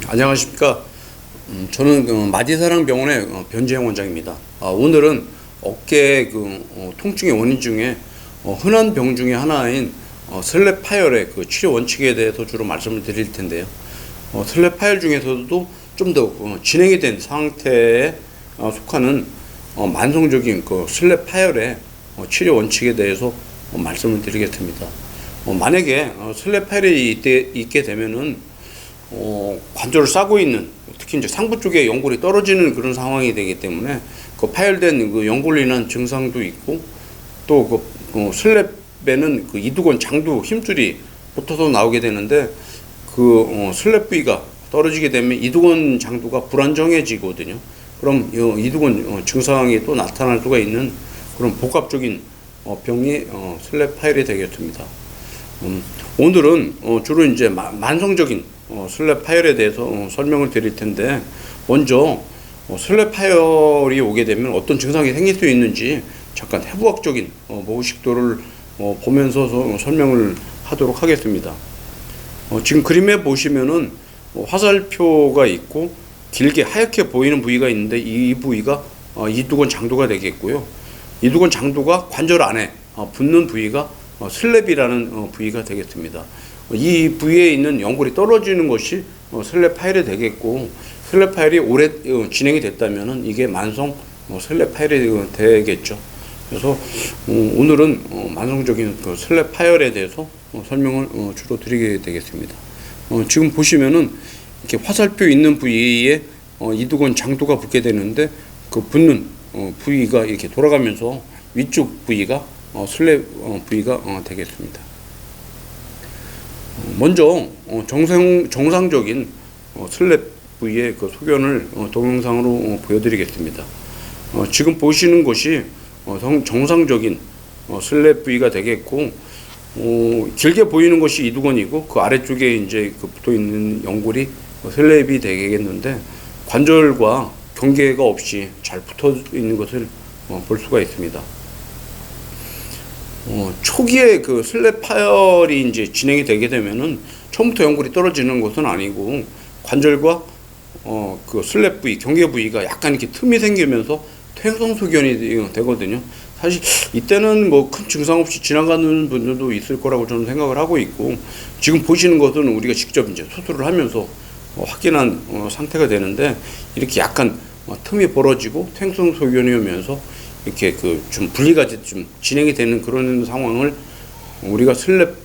안녕하십니까. 저는 마디사랑병원의 변재영 원장입니다. 오늘은 어깨 통증의 원인 중에 흔한 병 중에 하나인 슬랩 파열의 치료 원칙에 대해서 주로 말씀을 드릴 텐데요. 슬랩 파열 중에서도 좀 더 진행이 된 상태에 속하는 만성적인 슬랩 파열의 치료 원칙에 대해서 말씀을 드리겠습니다. 만약에 슬랩 파열이 있게 되면은 관절을 싸고 있는, 특히 이제 상부 쪽에 연골이 떨어지는 그런 상황이 되기 때문에 파열된 연골로 인한 증상도 있고, 또 슬랩에는 이두근 장두 힘줄이 붙어서 나오게 되는데, 슬랩 부위가 떨어지게 되면 이두근 장두가 불안정해지거든요. 그럼 이두근 증상이 또 나타날 수가 있는 그런 복합적인 병이 슬랩 파열이 되겠습니다. 오늘은 주로 이제 만성적인 슬랩 파열에 대해서 설명을 드릴 텐데, 먼저 슬랩 파열이 오게 되면 어떤 증상이 생길 수 있는지 잠깐 해부학적인 모의식도를 보면서 설명을 하도록 하겠습니다. 지금 그림에 보시면은 화살표가 있고 길게 하얗게 보이는 부위가 있는데, 이 부위가 이두근 장두가 되겠고요. 이두근 장두가 관절 안에 붙는 부위가 슬랩이라는 부위가 되겠습니다. 이 부위에 있는 연골이 떨어지는 것이 슬랩 파열이 되겠고, 슬랩 파열이 오래 진행이 됐다면 이게 만성 슬랩 파열이 되겠죠. 그래서 오늘은 만성적인 슬랩 파열에 대해서 설명을 주로 드리게 되겠습니다. 지금 보시면은 이렇게 화살표 있는 부위에 이두근 장두가 붙게 되는데, 그 붙는 부위가 이렇게 돌아가면서 위쪽 부위가 슬랩 부위가 되겠습니다. 먼저 정상적인 슬랩 부위의 소견을 동영상으로 보여드리겠습니다. 지금 보시는 것이 정상적인 슬랩 부위가 되겠고, 길게 보이는 것이 이두근이고, 그 아래쪽에 이제 붙어 있는 연골이 슬랩이 되겠는데, 관절과 경계가 없이 잘 붙어 있는 것을 볼 수가 있습니다. 초기에 슬랩 파열이 이제 진행이 되게 되면은 처음부터 연골이 떨어지는 것은 아니고, 관절과 슬랩 부위, 경계 부위가 약간 이렇게 틈이 생기면서 퇴행성 되거든요. 사실 이때는 큰 증상 없이 지나가는 분들도 있을 거라고 저는 생각을 하고 있고, 지금 보시는 것은 우리가 직접 이제 수술을 하면서 확인한 상태가 되는데, 이렇게 약간 틈이 벌어지고 퇴행성 소견이 오면서 이렇게 좀 분리가 좀 진행이 되는 그런 상황을 우리가 슬랩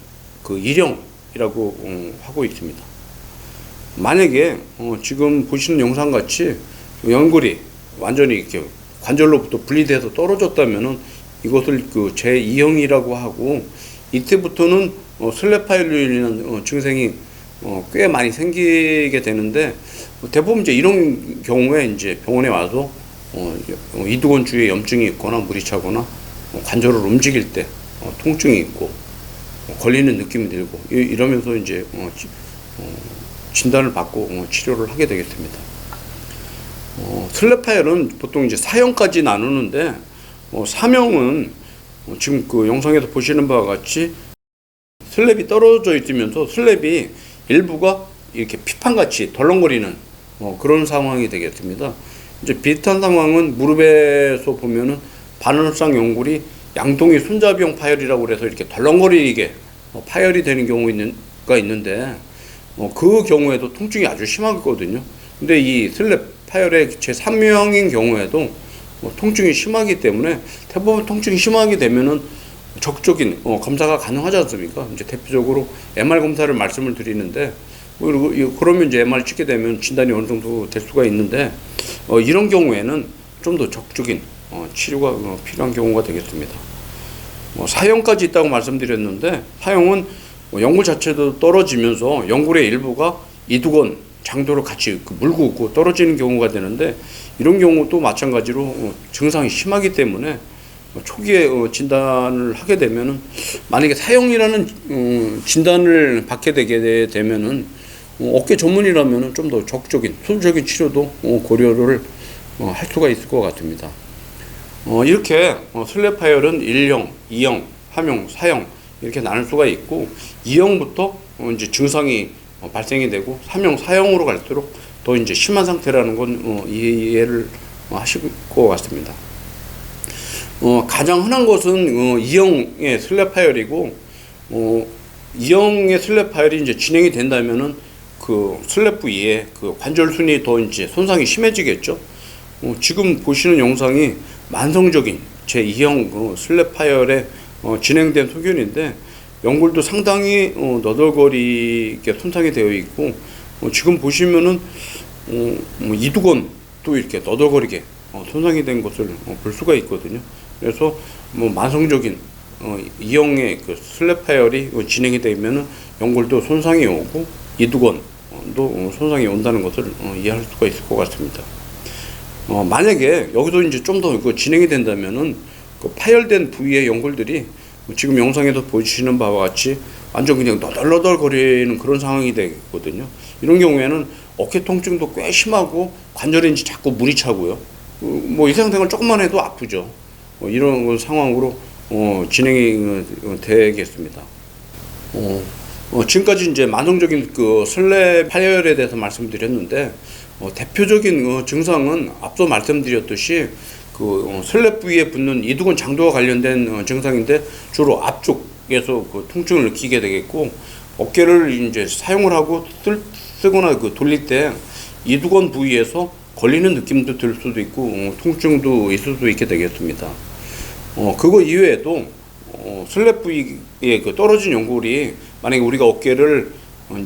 일형이라고 하고 있습니다. 만약에 지금 보시는 영상 같이 연골이 완전히 이렇게 관절로부터 분리돼서 떨어졌다면은 이것을 제2형이라고 하고, 이때부터는 슬랩 파열로 인한 증상이 꽤 많이 생기게 되는데, 대부분 이제 이런 경우에 이제 병원에 와서 이두근 주위에 염증이 있거나 물이 차거나 관절을 움직일 때 통증이 있고 걸리는 느낌이 들고 이러면서 이제 진단을 받고 치료를 하게 되겠습니다. 슬랩 파열은 보통 이제 4형까지 나누는데, 3형은 지금 영상에서 보시는 바와 같이 슬랩이 떨어져 있으면서 슬랩이 일부가 이렇게 피판같이 덜렁거리는 그런 상황이 되겠습니다. 이제 비슷한 상황은 무릎에서 보면은 반월상 연골이 양동이 손잡이형 파열이라고 그래서 이렇게 덜렁거리게 파열이 되는 경우가 있는데, 그 경우에도 통증이 아주 심하거든요. 근데 이 슬랩 파열의 제3형인 경우에도 통증이 심하기 때문에, 대부분 통증이 심하게 되면은 적극적인 검사가 가능하지 않습니까? 이제 대표적으로 MR 검사를 말씀을 드리는데, 그러면 이제 MR 찍게 되면 진단이 어느 정도 될 수가 있는데, 이런 경우에는 좀 더 적극적인 치료가 필요한 경우가 되겠습니다. 4형까지 있다고 말씀드렸는데, 4형은 연골 자체도 떨어지면서 연골의 일부가 이두근 장도를 같이 물고 웃고 떨어지는 경우가 되는데, 이런 경우도 마찬가지로 증상이 심하기 때문에 초기에 진단을 하게 되면은, 만약에 4형이라는 진단을 받게 되게 되면은 어깨 전문이라면은 좀 더 적극적인 수술적인 치료도 고려를 할 수가 있을 것 같습니다. 이렇게 슬랩 파열은 1형, 2형, 3형, 4형 이렇게 나눌 수가 있고, 2형부터 이제 증상이 발생이 되고 3형, 4형으로 갈수록 더 이제 심한 상태라는 건 이해를 하실 것 같습니다. 가장 흔한 것은 2형의 슬랩 파열이고 2형의 슬랩 파열이 이제 진행이 된다면은 그 슬랩 부위에 그 관절순이 더 이제 손상이 심해지겠죠. 지금 보시는 영상이 만성적인 제2형 슬랩 파열에 진행된 소견인데 연골도 상당히 너덜거리게 손상이 되어 있고 지금 보시면은 이두건도 이렇게 너덜거리게 손상이 된 것을 볼 수가 있거든요. 그래서 만성적인 2형의 그 슬랩 파열이 진행이 되면은 연골도 손상이 오고 이두건도 손상이 온다는 것을 이해할 수가 있을 것 같습니다. 만약에 여기서 이제 좀 더 진행이 된다면은 그 파열된 부위의 연골들이 지금 영상에서 보시는 바와 같이 완전 그냥 너덜너덜 거리는 그런 상황이 되거든요. 이런 경우에는 어깨 통증도 꽤 심하고 관절에 이제 자꾸 물이 차고요. 일상생활 조금만 해도 아프죠. 이런 상황으로 진행이 되겠습니다. 지금까지 이제 만성적인 그 슬랩 파열에 대해서 말씀드렸는데 대표적인 증상은 앞서 말씀드렸듯이 그 슬랩 부위에 붙는 이두근 장도와 관련된 증상인데 주로 앞쪽에서 그 통증을 느끼게 되겠고 어깨를 이제 사용을 하고 쓰거나 그 돌릴 때 이두근 부위에서 걸리는 느낌도 들 수도 있고 통증도 있을 수도 있게 되겠습니다. 그거 이외에도 슬랩 부위에 그 떨어진 연골이 만약에 우리가 어깨를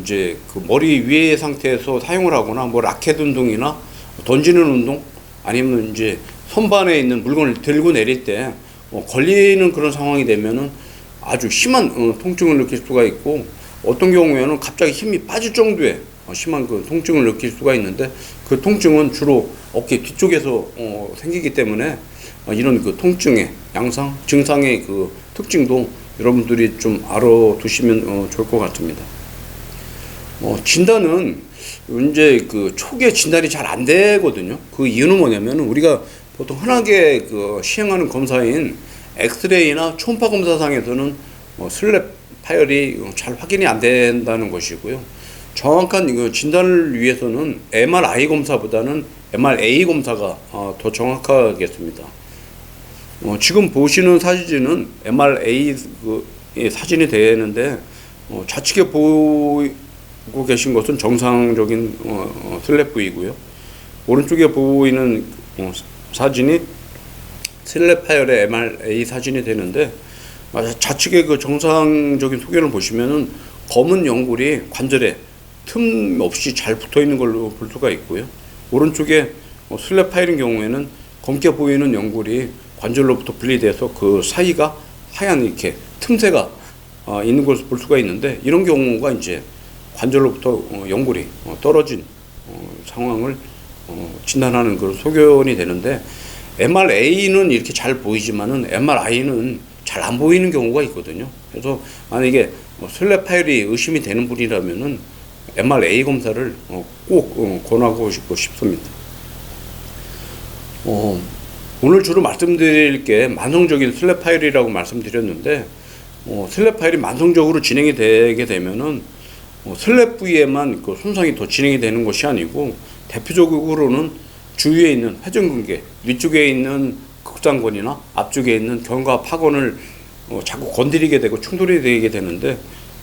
이제 그 머리 위의 상태에서 사용을 하거나 라켓 운동이나 던지는 운동 아니면 이제 선반에 있는 물건을 들고 내릴 때 걸리는 그런 상황이 되면은 아주 심한 통증을 느낄 수가 있고 어떤 경우에는 갑자기 힘이 빠질 정도의 심한 그 통증을 느낄 수가 있는데 그 통증은 주로 어깨 뒤쪽에서 생기기 때문에 이런 그 통증의 양상, 증상의 그 특징도 여러분들이 좀 알아두시면 좋을 것 같습니다. 진단은 이제 그 초기에 진단이 잘 안 되거든요. 그 이유는 뭐냐면 우리가 보통 흔하게 그 시행하는 검사인 엑스레이나 초음파 검사상에서는 슬랩 파열이 잘 확인이 안 된다는 것이고요. 정확한 그 진단을 위해서는 MRI 검사보다는 MRA 검사가 더 정확하겠습니다. 지금 보시는 사진은 MRA 사진이 되는데 좌측에 보고 계신 것은 정상적인 슬랩 부위고요. 오른쪽에 보이는 사진이 슬랩 파열의 MRA 사진이 되는데 좌측에 그 정상적인 소견을 보시면은 검은 연골이 관절에 틈 없이 잘 붙어 있는 걸로 볼 수가 있고요. 오른쪽에 슬랩 파열인 경우에는 검게 보이는 연골이 관절로부터 분리돼서 그 사이가 하얀 이렇게 틈새가 있는 것을 볼 수가 있는데 이런 경우가 이제 관절로부터 연골이 떨어진 상황을 진단하는 그런 소견이 되는데 MRA는 이렇게 잘 보이지만은 MRI는 잘 안 보이는 경우가 있거든요. 그래서 만약에 슬랩 파열이 의심이 되는 분이라면은 MRA 검사를 꼭 권하고 싶습니다. 오늘 주로 말씀드릴 게 만성적인 슬랩 파열이라고 말씀드렸는데 슬랩 파열이 만성적으로 진행이 되게 되면은 슬랩 부위에만 그 손상이 더 진행이 되는 것이 아니고 대표적으로는 주위에 있는 회전근개, 위쪽에 있는 극장근이나 앞쪽에 있는 견과 파건을 자꾸 건드리게 되고 충돌이 되게 되는데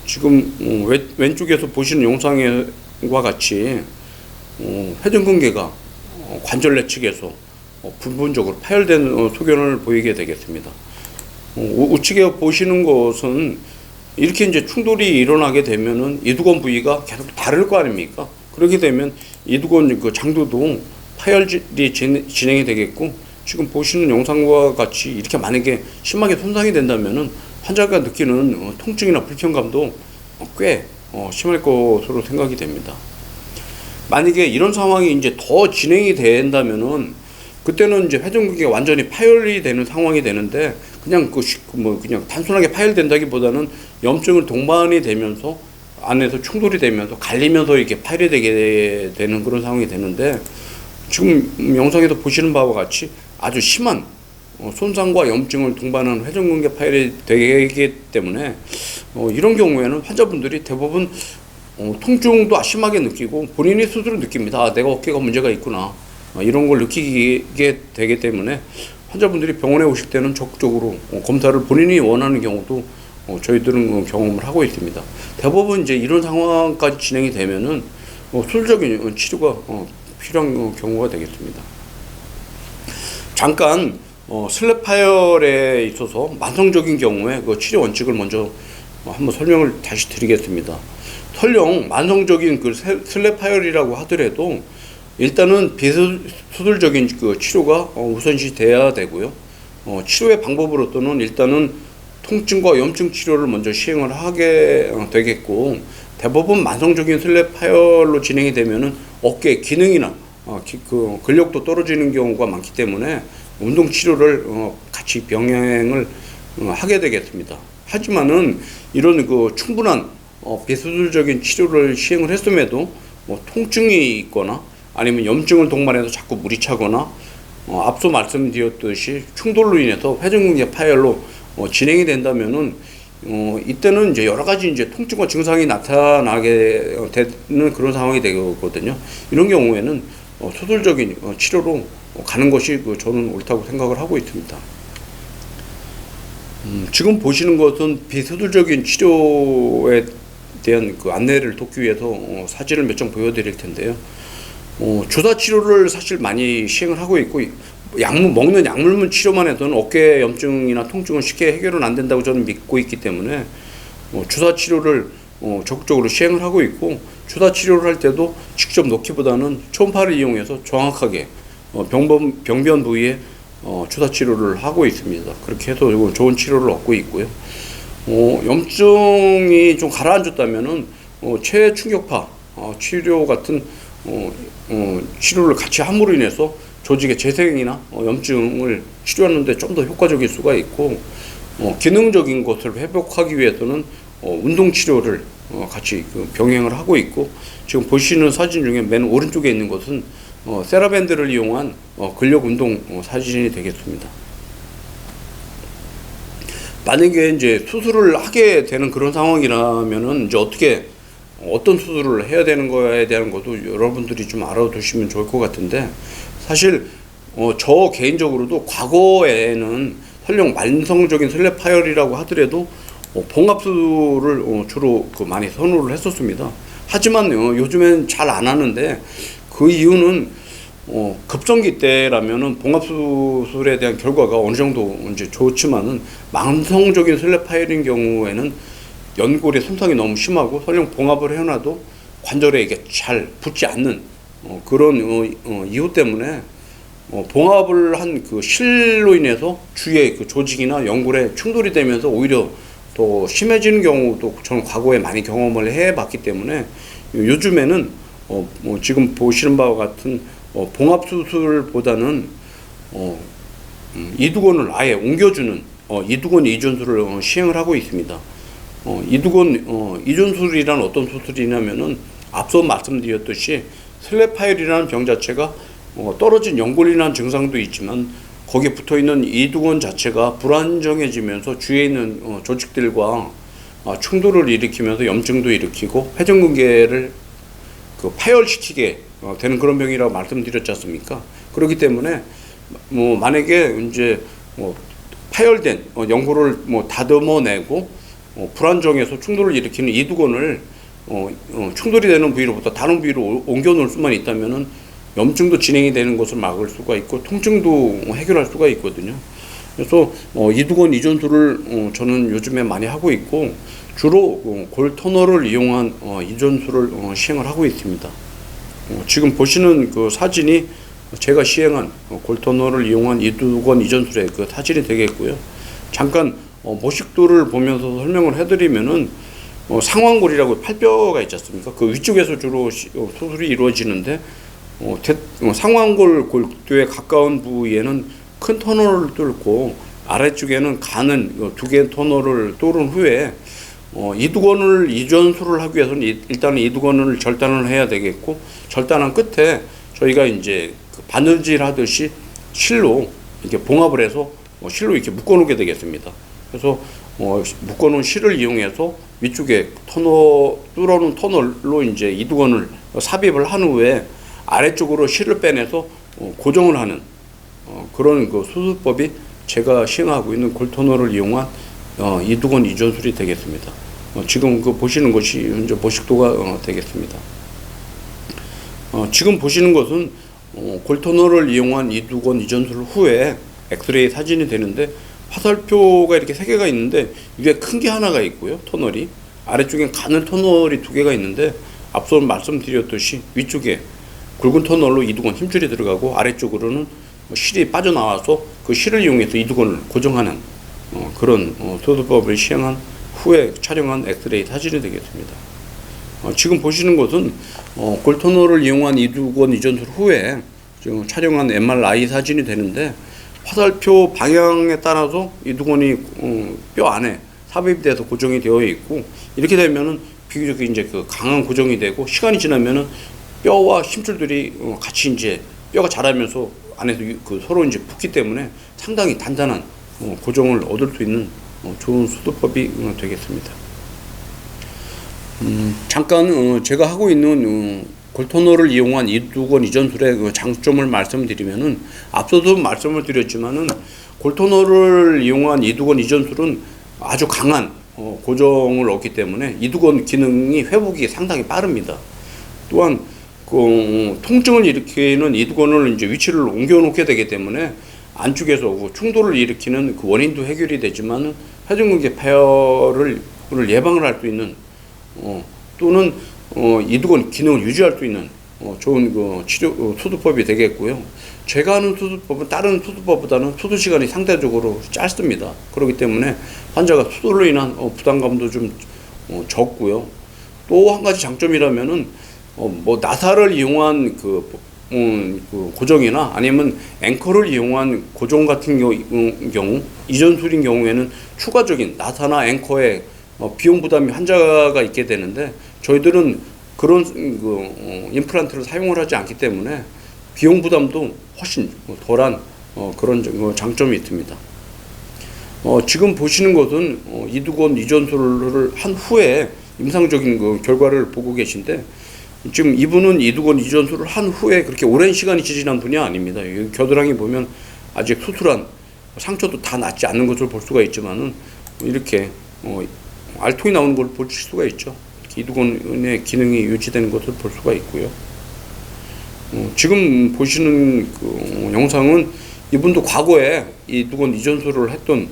지금 왼쪽에서 보시는 영상과 같이 회전근개가 관절 내측에서 부분적으로 파열된 소견을 보이게 되겠습니다. 우측에 보시는 것은 이렇게 이제 충돌이 일어나게 되면은 이두건 부위가 계속 다를 거 아닙니까? 그렇게 되면 이두건 그 장도도 파열이 진행이 되겠고 지금 보시는 영상과 같이 이렇게 만약에 심하게 손상이 된다면은 환자가 느끼는 통증이나 불편감도 꽤 심할 것으로 생각이 됩니다. 만약에 이런 상황이 이제 더 진행이 된다면은 그때는 이제 회전근개가 완전히 파열이 되는 상황이 되는데 그냥 그냥 단순하게 파열된다기보다는 염증을 동반이 되면서 안에서 충돌이 되면서 갈리면서 이렇게 파열이 되게 되는 그런 상황이 되는데 지금 영상에서 보시는 바와 같이 아주 심한 손상과 염증을 동반한 회전근개 파열이 되기 때문에 이런 경우에는 환자분들이 대부분 통증도 심하게 느끼고 본인이 스스로 느낍니다. 아, 내가 어깨가 문제가 있구나. 이런 걸 느끼게 되기 때문에 환자분들이 병원에 오실 때는 적극적으로 검사를 본인이 원하는 경우도 저희들은 경험을 하고 있습니다. 대부분 이제 이런 상황까지 진행이 되면은 수술적인 치료가 필요한 경우가 되겠습니다. 잠깐 슬랩 파열에 있어서 만성적인 경우에 그 치료 원칙을 먼저 한번 설명을 다시 드리겠습니다. 설령 만성적인 그 슬랩 파열이라고 하더라도 일단은 비수술적인 그 치료가 우선시 돼야 되고요. 치료의 방법으로서는 일단은 통증과 염증 치료를 먼저 시행을 하게 되겠고, 대부분 만성적인 슬랩 파열로 진행이 되면은 어깨 기능이나 그 근력도 떨어지는 경우가 많기 때문에 운동 치료를 같이 병행을 하게 되겠습니다. 하지만은 이런 그 충분한 비수술적인 치료를 시행을 했음에도 통증이 있거나 아니면 염증을 동반해서 자꾸 물이 차거나 앞서 말씀드렸듯이 충돌로 인해서 회전근개 파열로 진행이 된다면은 이때는 이제 여러 가지 이제 통증과 증상이 나타나게 되는 그런 상황이 되거든요. 이런 경우에는 수술적인 치료로 가는 것이 저는 옳다고 생각을 하고 있습니다. 지금 보시는 것은 비수술적인 치료에 대한 그 안내를 돕기 위해서 사진을 몇 장 보여드릴 텐데요. 주사 치료를 사실 많이 시행을 하고 있고, 먹는 약물만 치료만 해서는 어깨 염증이나 통증은 쉽게 해결은 안 된다고 저는 믿고 있기 때문에 주사 치료를 적극적으로 시행을 하고 있고, 주사 치료를 할 때도 직접 놓기보다는 초음파를 이용해서 정확하게 병변 부위에 주사 치료를 하고 있습니다. 그렇게 해서 좋은 치료를 얻고 있고요. 염증이 좀 가라앉았다면은 최충격파 치료 같은 치료를 같이 함으로 인해서 조직의 재생이나 염증을 치료하는데 좀 더 효과적일 수가 있고, 기능적인 것을 회복하기 위해서는 운동 치료를 같이 병행을 하고 있고, 지금 보시는 사진 중에 맨 오른쪽에 있는 것은 세라밴드를 이용한 근력 운동 사진이 되겠습니다. 만약에 이제 수술을 하게 되는 그런 상황이라면은 이제 어떤 수술을 해야 되는 거에 대한 것도 여러분들이 좀 알아두시면 좋을 것 같은데, 사실 저 개인적으로도 과거에는 설령 만성적인 슬랩 파열이라고 하더라도 봉합수술을 주로 많이 선호를 했었습니다. 하지만 요즘엔 잘 안 하는데, 그 이유는 급성기 때라면은 봉합수술에 대한 결과가 어느 정도 이제 좋지만은 만성적인 슬랩 파열인 경우에는 연골의 손상이 너무 심하고 설령 봉합을 해놔도 관절에 이게 잘 붙지 않는 그런 이유 때문에 봉합을 한 그 실로 인해서 주위의 그 조직이나 연골에 충돌이 되면서 오히려 더 심해지는 경우도 저는 과거에 많이 경험을 해봤기 때문에 요즘에는 지금 보시는 바와 같은 봉합 수술보다는 이두건을 아예 옮겨주는 이두건 이존술을 시행을 하고 있습니다. 이두건 이존술이란 어떤 수술이냐면은 앞서 말씀드렸듯이 슬랩 파열이라는 병 자체가 떨어진 연골이라는 증상도 있지만 거기에 붙어 있는 이두건 자체가 불안정해지면서 주위에 있는 조직들과 충돌을 일으키면서 염증도 일으키고 회전근개를 파열시키게 되는 그런 병이라고 말씀드렸지 않습니까? 그렇기 때문에 만약에 이제 파열된 연골을 다듬어내고 불안정해서 충돌을 일으키는 이두건을 충돌이 되는 부위로부터 다른 부위로 옮겨 놓을 수만 있다면은 염증도 진행이 되는 것을 막을 수가 있고 통증도 해결할 수가 있거든요. 그래서 이두건 이존술을 저는 요즘에 많이 하고 있고, 주로 골 터널을 이용한 이존술을 시행을 하고 있습니다. 지금 보시는 그 사진이 제가 시행한 골 터널을 이용한 이두건 이존술의 그 사진이 되겠고요. 잠깐 모식도를 보면서 설명을 해드리면은 상완골이라고 팔뼈가 있지 않습니까? 그 위쪽에서 주로 수술이 이루어지는데 상완골 골두에 가까운 부위에는 큰 터널을 뚫고 아래쪽에는 가는 두 개의 터널을 뚫은 후에 이두건을 이존술을 하기 위해서는 일단 이두건을 절단을 해야 되겠고, 절단한 끝에 저희가 이제 바느질 하듯이 실로 이렇게 봉합을 해서 실로 이렇게 묶어놓게 되겠습니다. 그래서 묶어놓은 실을 이용해서 위쪽에 터널 뚫어놓은 터널로 이제 이두건을 삽입을 한 후에 아래쪽으로 실을 빼내서 고정을 하는 그런 그 수술법이 제가 시행하고 있는 골터널을 이용한 이두건 이전술이 되겠습니다. 지금 그 보시는 것이 현재 모식도가 되겠습니다. 지금 보시는 것은 골터널을 이용한 이두건 이전술 후에 엑스레이 사진이 되는데 화살표가 이렇게 3개가 있는데 위에 큰 게 하나가 있고요. 터널이 아래쪽에 가늘 터널이 2개가 있는데 앞서 말씀드렸듯이 위쪽에 굵은 터널로 이두건 힘줄이 들어가고 아래쪽으로는 실이 빠져나와서 그 실을 이용해서 이두건을 고정하는 그런 수술법을 시행한 후에 촬영한 엑스레이 사진이 되겠습니다. 지금 보시는 것은 골터널을 이용한 이두건 이전술 후에 지금 촬영한 MRI 사진이 되는데 화살표 방향에 따라서 이두건이 뼈 안에 삽입돼서 고정이 되어 있고 이렇게 되면은 비교적 이제 그 강한 고정이 되고 시간이 지나면은 뼈와 힘줄들이 같이 이제 뼈가 자라면서 안에서 그 서로 이제 붙기 때문에 상당히 단단한 고정을 얻을 수 있는 좋은 수술법이 되겠습니다. 잠깐 제가 하고 있는 골터널을 이용한 이두건 이전술의 그 장점을 말씀드리면은 앞서도 말씀을 드렸지만은 골터널을 이용한 이두건 이전술은 아주 강한 고정을 얻기 때문에 이두건 기능이 회복이 상당히 빠릅니다. 또한 그 통증을 일으키는 이두건을 이제 위치를 옮겨 놓게 되기 때문에 안쪽에서 충돌을 일으키는 그 원인도 해결이 되지만 회전근개 파열을 예방을 할 수 있는 또는 이두건 기능을 유지할 수 있는 좋은 그 치료 수술법이 되겠고요. 제가 하는 수술법은 다른 수술법보다는 수술 시간이 상대적으로 짧습니다. 그렇기 때문에 환자가 수술로 인한 부담감도 좀 적고요. 또 한 가지 장점이라면은 뭐 나사를 이용한 그 고정이나 아니면 앵커를 이용한 고정 같은 경우 이전술인 경우에는 추가적인 나사나 앵커의 비용 부담이 환자가 있게 되는데 저희들은 그런 임플란트를 사용을 하지 않기 때문에 비용 부담도 훨씬 덜한 그런 장점이 있습니다. 지금 보시는 것은 이두건 이전술을 한 후에 임상적인 그 결과를 보고 계신데 지금 이분은 이두건 이전술을 한 후에 그렇게 오랜 시간이 지난 분이 아닙니다. 겨드랑이 보면 아직 수술한 상처도 다 낫지 않는 것을 볼 수가 있지만은 이렇게 알통이 나오는 걸 볼 수가 있죠. 이두건의 기능이 유지되는 것을 볼 수가 있고요. 지금 보시는 그 영상은 이분도 과거에 이두건 이전술을 했던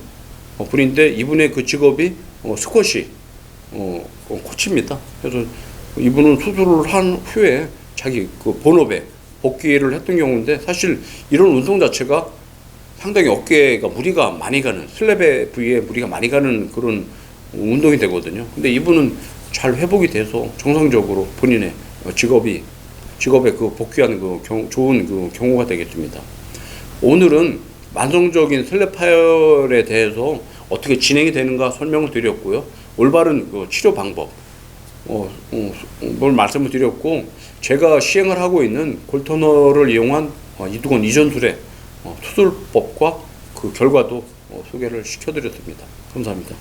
분인데 이분의 그 직업이 스쿼시 코치입니다. 그래서 이분은 수술을 한 후에 자기 그 본업에 복귀를 했던 경우인데 사실 이런 운동 자체가 상당히 어깨가 무리가 많이 가는 슬랩의 부위에 무리가 많이 가는 그런 운동이 되거든요. 근데 이분은 잘 회복이 돼서 정상적으로 본인의 직업에 그 복귀하는 그 좋은 그 경우가 되겠습니다. 오늘은 만성적인 슬랩 파열에 대해서 어떻게 진행이 되는가 설명을 드렸고요. 올바른 그 치료 방법 뭘 말씀을 드렸고 제가 시행을 하고 있는 골터널을 이용한 이두건 이전술의 수술법과 그 결과도 소개를 시켜드렸습니다. 감사합니다.